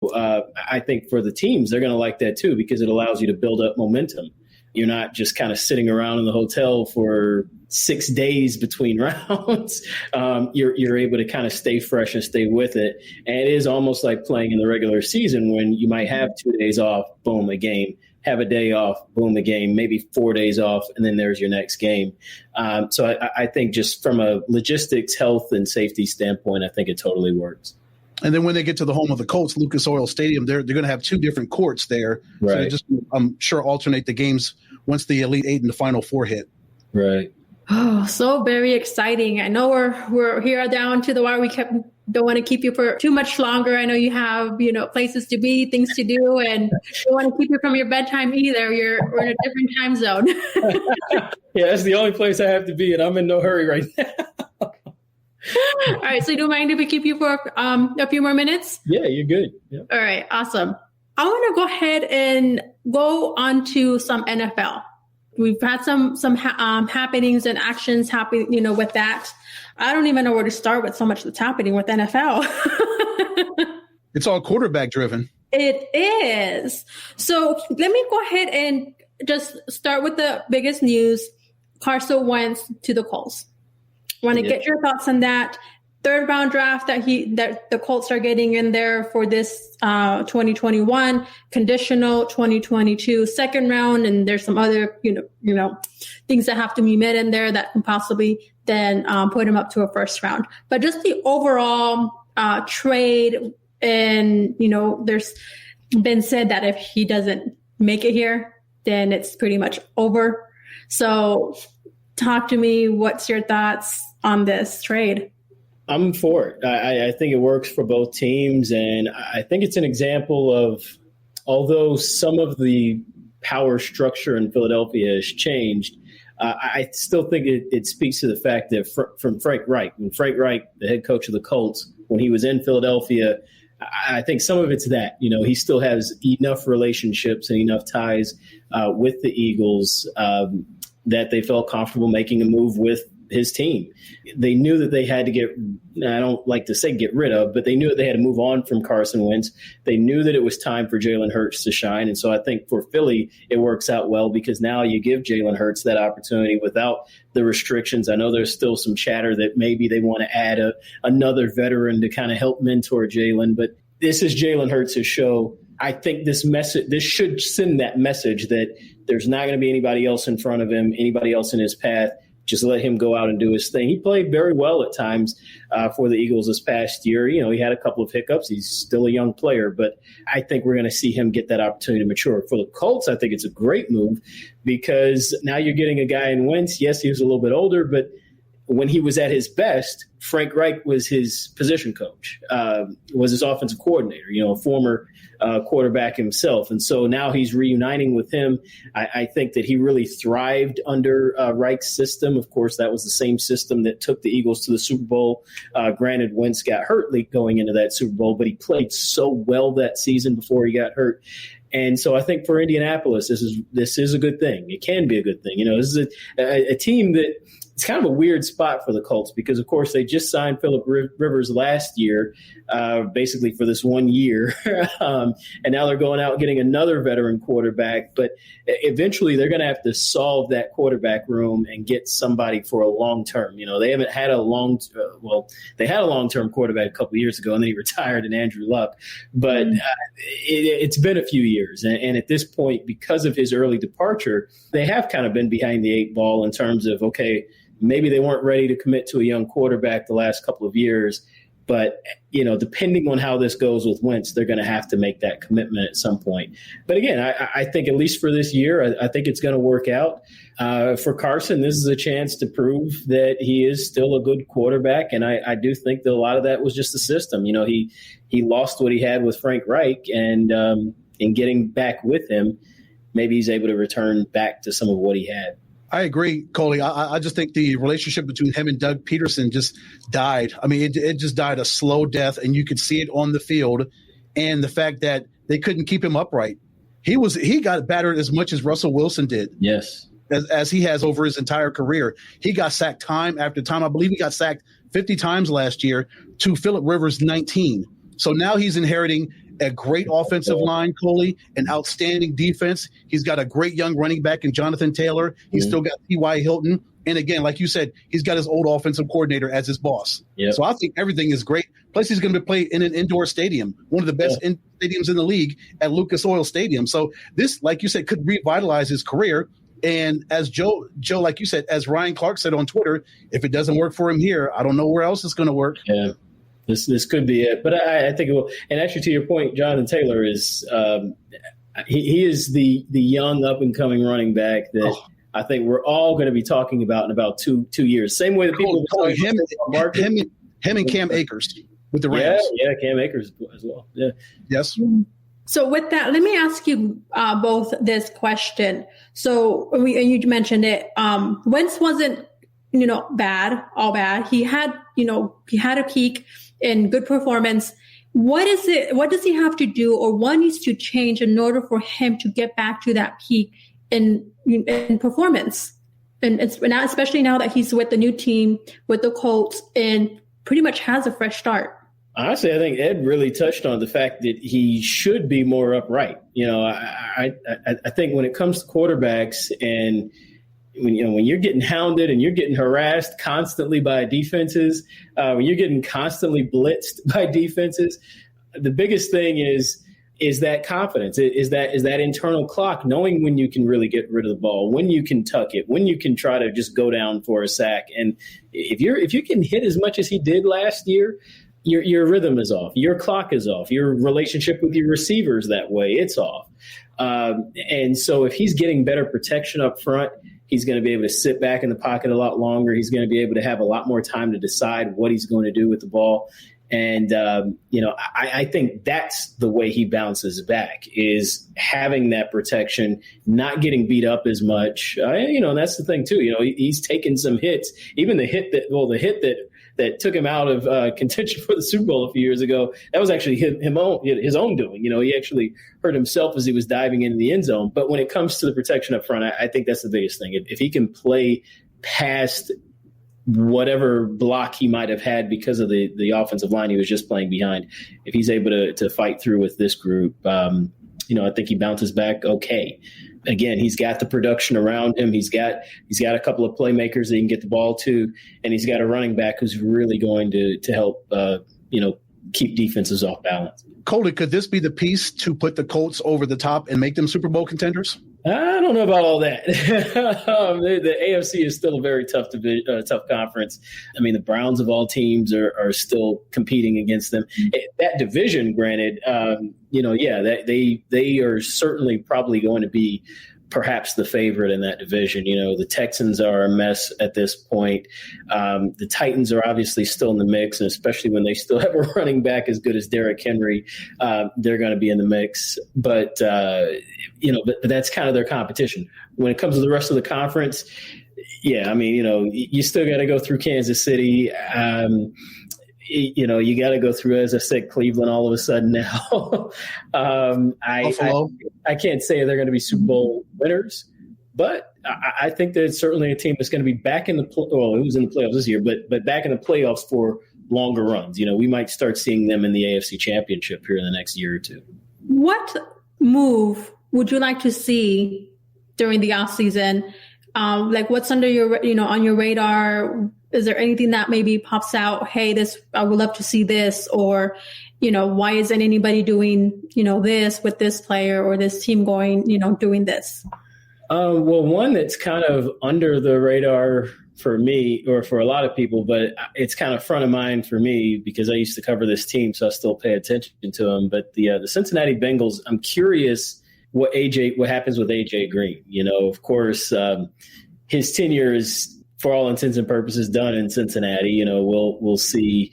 I think for the teams, they're going to like that too, because it allows you to build up momentum. You're not just kind of sitting around in the hotel for 6 days between rounds. You're able to kind of stay fresh and stay with it. And it is almost like playing in the regular season when you might have 2 days off, boom, a game. Have a day off, boom, a game, maybe 4 days off, and then there's your next game. So I think just from a logistics, health, and safety standpoint, I think it totally works. And then when they get to the home of the Colts, Lucas Oil Stadium, they're going to have 2 different courts there. Right. So they just, I'm sure, alternate the games once the Elite Eight and the Final Four hit. Right. Oh, so very exciting. I know we're here down to the wire. We don't want to keep you for too much longer. I know you have, places to be, things to do, and don't want to keep you from your bedtime either. We're in a different time zone. Yeah, that's the only place I have to be, and I'm in no hurry right now. All right. So do you mind if we keep you for a few more minutes? Yeah, you're good. Yep. All right. Awesome. I want to go ahead and go on to some NFL. We've had some happenings and actions happening, with that. I don't even know where to start with so much that's happening with NFL. It's all quarterback driven. It is. So let me go ahead and just start with the biggest news. Carson Wentz to the Colts. Want to get your thoughts on that. 3rd round draft that the Colts are getting in there for this 2021, conditional 2022 2nd round, and there's some other things that have to be met in there that can possibly then put him up to a 1st round. But just the overall trade, and there's been said that if he doesn't make it here, then it's pretty much over. So talk to me. What's your thoughts on this trade? I'm for it. I think it works for both teams. And I think it's an example of, although some of the power structure in Philadelphia has changed, I still think it speaks to the fact that from Frank Reich, when Frank Reich, the head coach of the Colts, when he was in Philadelphia, I think some of it's that, he still has enough relationships and enough ties with the Eagles that they felt comfortable making a move with his team. They knew that they had to I don't like to say get rid of, but they knew that they had to move on from Carson Wentz. They knew that it was time for Jalen Hurts to shine. And so I think for Philly, it works out well because now you give Jalen Hurts that opportunity without the restrictions. I know there's still some chatter that maybe they want to add another veteran to kind of help mentor Jalen, but this is Jalen Hurts' show. I think this should send that message that there's not going to be anybody else in front of him, anybody else in his path. Just let him go out and do his thing. He played very well at times for the Eagles this past year. He had a couple of hiccups. He's still a young player, but I think we're going to see him get that opportunity to mature. For the Colts, I think it's a great move because now you're getting a guy in Wentz. Yes, he was a little bit older, but when he was at his best, Frank Reich was his position coach, was his offensive coordinator, a former quarterback himself. And so now he's reuniting with him. I think that he really thrived under Reich's system. Of course, that was the same system that took the Eagles to the Super Bowl. Granted, Wentz got hurt late going into that Super Bowl, but he played so well that season before he got hurt. And so I think for Indianapolis, this is a good thing. It can be a good thing. This is a team that it's kind of a weird spot for the Colts because, of course, they just signed Phillip Rivers last year, basically for this 1 year. And now they're going out and getting another veteran quarterback. But eventually they're going to have to solve that quarterback room and get somebody for a long term. They haven't had they had a long-term quarterback a couple of years ago and then he retired in Andrew Luck. But it's been a few years. And at this point, because of his early departure, they have kind of been behind the 8 ball in terms of, okay, maybe they weren't ready to commit to a young quarterback the last couple of years. But, depending on how this goes with Wentz, they're going to have to make that commitment at some point. But again, I think at least for this year, I think it's going to work out. For Carson, this is a chance to prove that he is still a good quarterback. And I do think that a lot of that was just the system. He lost what he had with Frank Reich, and in getting back with him, maybe he's able to return back to some of what he had. I agree, Coley. I just think the relationship between him and Doug Peterson just died. I mean, it just died a slow death, and you could see it on the field. And the fact that they couldn't keep him upright. He got battered as much as Russell Wilson did. Yes. As he has over his entire career. He got sacked time after time. I believe he got sacked 50 times last year to Phillip Rivers 19. So now he's inheriting a great offensive line, Coley, an outstanding defense. He's got a great young running back in Jonathan Taylor. He's still got T.Y. Hilton. And again, like you said, he's got his old offensive coordinator as his boss. Yep. So I think everything is great. Plus, he's going to play in an indoor stadium, one of the best stadiums in the league at Lucas Oil Stadium. So this, like you said, could revitalize his career. And as Joe, like you said, as Ryan Clark said on Twitter, if it doesn't work for him here, I don't know where else it's going to work. Yeah, this could be it. But I think it will. And actually, to your point, Jonathan Taylor is he is the young up and coming running back that I think we're all going to be talking about in about two years. Same way that people him and Cam Akers with the Rams. Yeah, Cam Akers as well. Yeah. Yes. So with that, let me ask you both this question. So you mentioned it. Wentz wasn't, all bad. He had a peak in good performance. What does he have to do, or what needs to change in order for him to get back to that peak in performance? And it's now, especially now that he's with the new team, with the Colts, and pretty much has a fresh start. Honestly, I think Ed really touched on the fact that he should be more upright. I think when it comes to quarterbacks, and when you're getting hounded and you're getting harassed constantly by defenses, when you're getting constantly blitzed by defenses, the biggest thing is that confidence, is that internal clock, knowing when you can really get rid of the ball, when you can tuck it, when you can try to just go down for a sack. And if you can hit as much as he did last year, your rhythm is off, your clock is off, your relationship with your receivers that way, it's off. And so if he's getting better protection up front, he's going to be able to sit back in the pocket a lot longer. He's going to be able to have a lot more time to decide what he's going to do with the ball. And, I think that's the way he bounces back, is having that protection, not getting beat up as much. And that's the thing too. He's taken some hits, even the hit that took him out of contention for the Super Bowl a few years ago. That was actually his own doing. He actually hurt himself as he was diving into the end zone. But when it comes to the protection up front, I think that's the biggest thing. If he can play past whatever block he might have had because of the offensive line he was just playing behind, if he's able to fight through with this group, I think he bounces back okay. Again, he's got the production around him. He's got a couple of playmakers that he can get the ball to, and he's got a running back who's really going to help keep defenses off balance. Coley, could this be the piece to put the Colts over the top and make them Super Bowl contenders? I don't know about all that. The AFC is still a very tough conference. I mean, the Browns of all teams are still competing against them. That division, granted, they are certainly probably going to be perhaps the favorite in that division. The Texans are a mess at this point. The Titans are obviously still in the mix, and especially when they still have a running back as good as Derrick Henry, they're going to be in the mix. But that's kind of their competition. When it comes to the rest of the conference, you still got to go through Kansas City. You got to go through, as I said, Cleveland all of a sudden now. I can't say they're going to be Super Bowl winners, but I think that it's certainly a team that's going to be back in it was in the playoffs this year, but back in the playoffs for longer runs. We might start seeing them in the AFC Championship here in the next year or two. What move would you like to see during the offseason? What's under on your radar? Is there anything that maybe pops out? Hey, I would love to see this, or, why isn't anybody doing, this with this player or this team going, doing this? Well, one that's kind of under the radar for me, or for a lot of people, but it's kind of front of mind for me because I used to cover this team, so I still pay attention to them. But the Cincinnati Bengals, I'm curious what happens with AJ Green. Of course, his tenure is, for all intents and purposes, done in Cincinnati. We'll see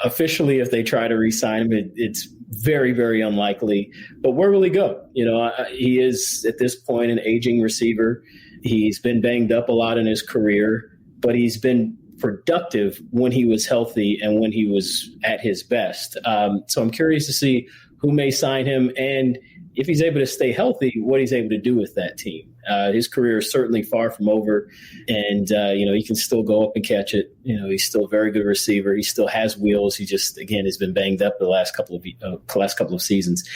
officially if they try to re-sign him. It's very, very unlikely. But where will he go? He is at this point an aging receiver. He's been banged up a lot in his career, but he's been productive when he was healthy and when he was at his best. So I'm curious to see who may sign him, and if he's able to stay healthy, what he's able to do with that team. His career is certainly far from over, and he can still go up and catch it. He's still a very good receiver. He still has wheels. He just, again, has been banged up the last couple of seasons.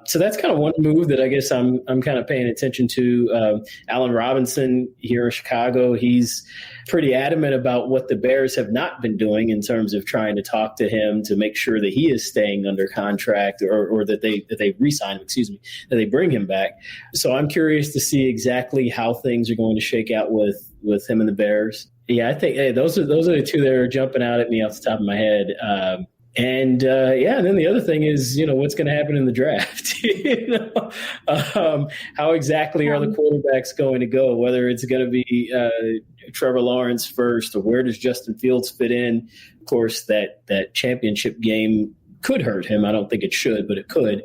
So that's kind of one move that I guess I'm kind of paying attention to. Allen Robinson here in Chicago, he's pretty adamant about what the Bears have not been doing in terms of trying to talk to him to make sure that he is staying under contract or that they re-sign him, that they bring him back. So I'm curious to see exactly how things are going to shake out with him and the Bears. Yeah, I think those are the two that are jumping out at me off the top of my head. And then the other thing is, what's going to happen in the draft? How exactly are the quarterbacks going to go? Whether it's going to be Trevor Lawrence first, or where does Justin Fields fit in? Of course, that championship game could hurt him. I don't think it should, but it could.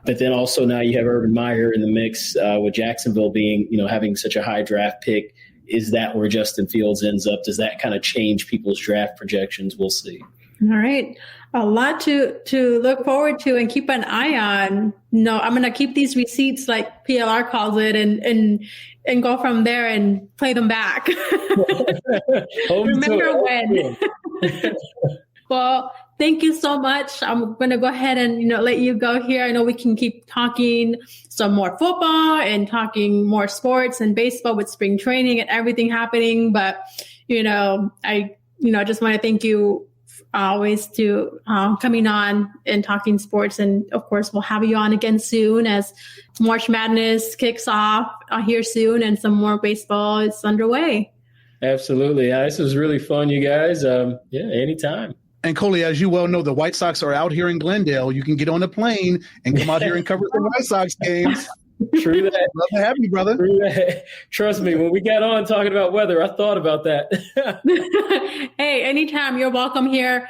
But then also now you have Urban Meyer in the mix with Jacksonville being, having such a high draft pick. Is that where Justin Fields ends up? Does that kind of change people's draft projections? We'll see. All right. A lot to look forward to and keep an eye on. No, I'm going to keep these receipts, like PLR calls it, and go from there and play them back. Remember when. Well, thank you so much. I'm going to go ahead and, let you go here. I know we can keep talking some more football and talking more sports and baseball with spring training and everything happening. But, I just want to thank you always to coming on and talking sports. And of course, we'll have you on again soon as March Madness kicks off here soon and some more baseball is underway. Absolutely. This was really fun, you guys. Anytime. And Coley, as you well know, the White Sox are out here in Glendale. You can get on a plane and come out here and cover the White Sox games. True that. Love to have you, brother. True that. Trust me, when we got on talking about weather, I thought about that. Hey, anytime, you're welcome here.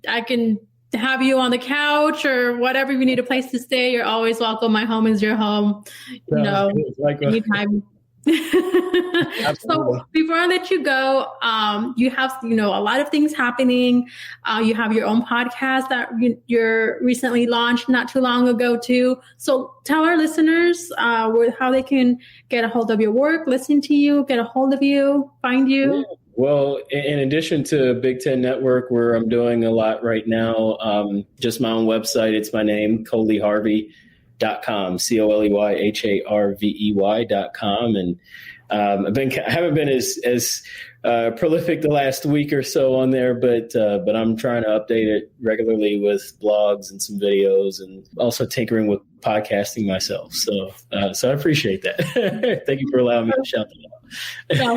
I can have you on the couch or whatever. You need a place to stay, you're always welcome. My home is your home. Anytime. So before I let you go, you have a lot of things happening. You have your own podcast that you're recently launched not too long ago too. So tell our listeners how they can get a hold of your work, listen to you, get a hold of you, find you. Yeah. Well, in addition to Big Ten Network, where I'm doing a lot right now, just my own website. It's my name, ColeyHarvey.com, ColeyHarvey.com. And I haven't been as prolific the last week or so on there, but I'm trying to update it regularly with blogs and some videos, and also tinkering with podcasting myself. So I appreciate that. Thank you for allowing me to shout that out.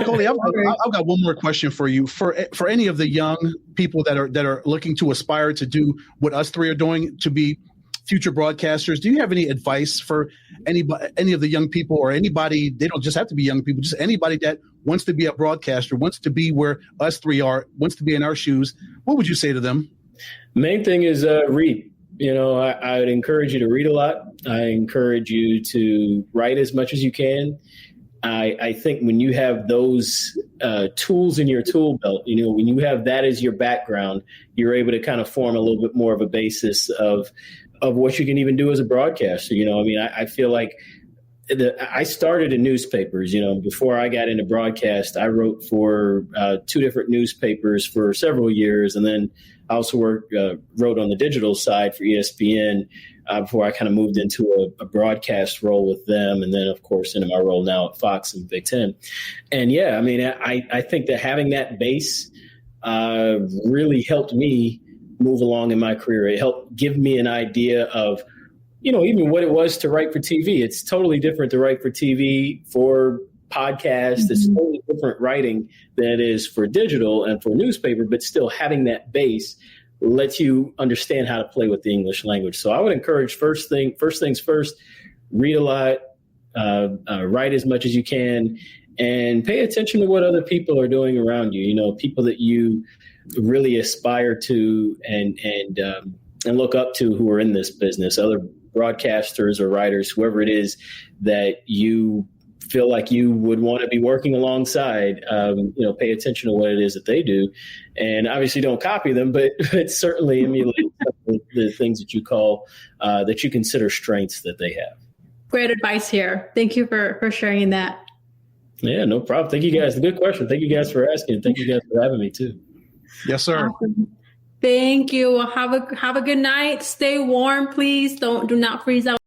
Coley, I've got one more question for you. For any of the young people that are looking to aspire to do what us three are doing, to be future broadcasters, do you have any advice for any of the young people, or anybody? They don't just have to be young people, just anybody that wants to be a broadcaster, wants to be where us three are, wants to be in our shoes. What would you say to them? Main thing is read. I would encourage you to read a lot. I encourage you to write as much as you can. I think when you have those tools in your tool belt, when you have that as your background, you're able to kind of form a little bit more of a basis of what you can even do as a broadcaster. I feel like I started in newspapers. Before I got into broadcast, I wrote for 2 different newspapers for several years, and then I also wrote on the digital side for ESPN before I kind of moved into a broadcast role with them, and then, of course, into my role now at Fox and Big Ten. And, I think that having that base really helped me move along in my career. It helped give me an idea of, even what it was to write for TV. It's totally different to write for TV, for podcast. Mm-hmm. It's totally different writing than it is for digital and for newspaper, but still having that base lets you understand how to play with the English language. So I would encourage first things first, read a lot, write as much as you can, and pay attention to what other people are doing around you. People that you really aspire to and look up to who are in this business, other broadcasters or writers, whoever it is that you feel like you would want to be working alongside. Pay attention to what it is that they do, and obviously don't copy them, but certainly emulate the things that you consider strengths that they have. great advice here. Thank you for sharing that. Yeah, no problem. Thank you guys. Good question. Thank you guys for asking. Thank you guys for having me too. Yes, sir. Awesome. Thank you. Have a good night. Stay warm, please. Do not freeze out.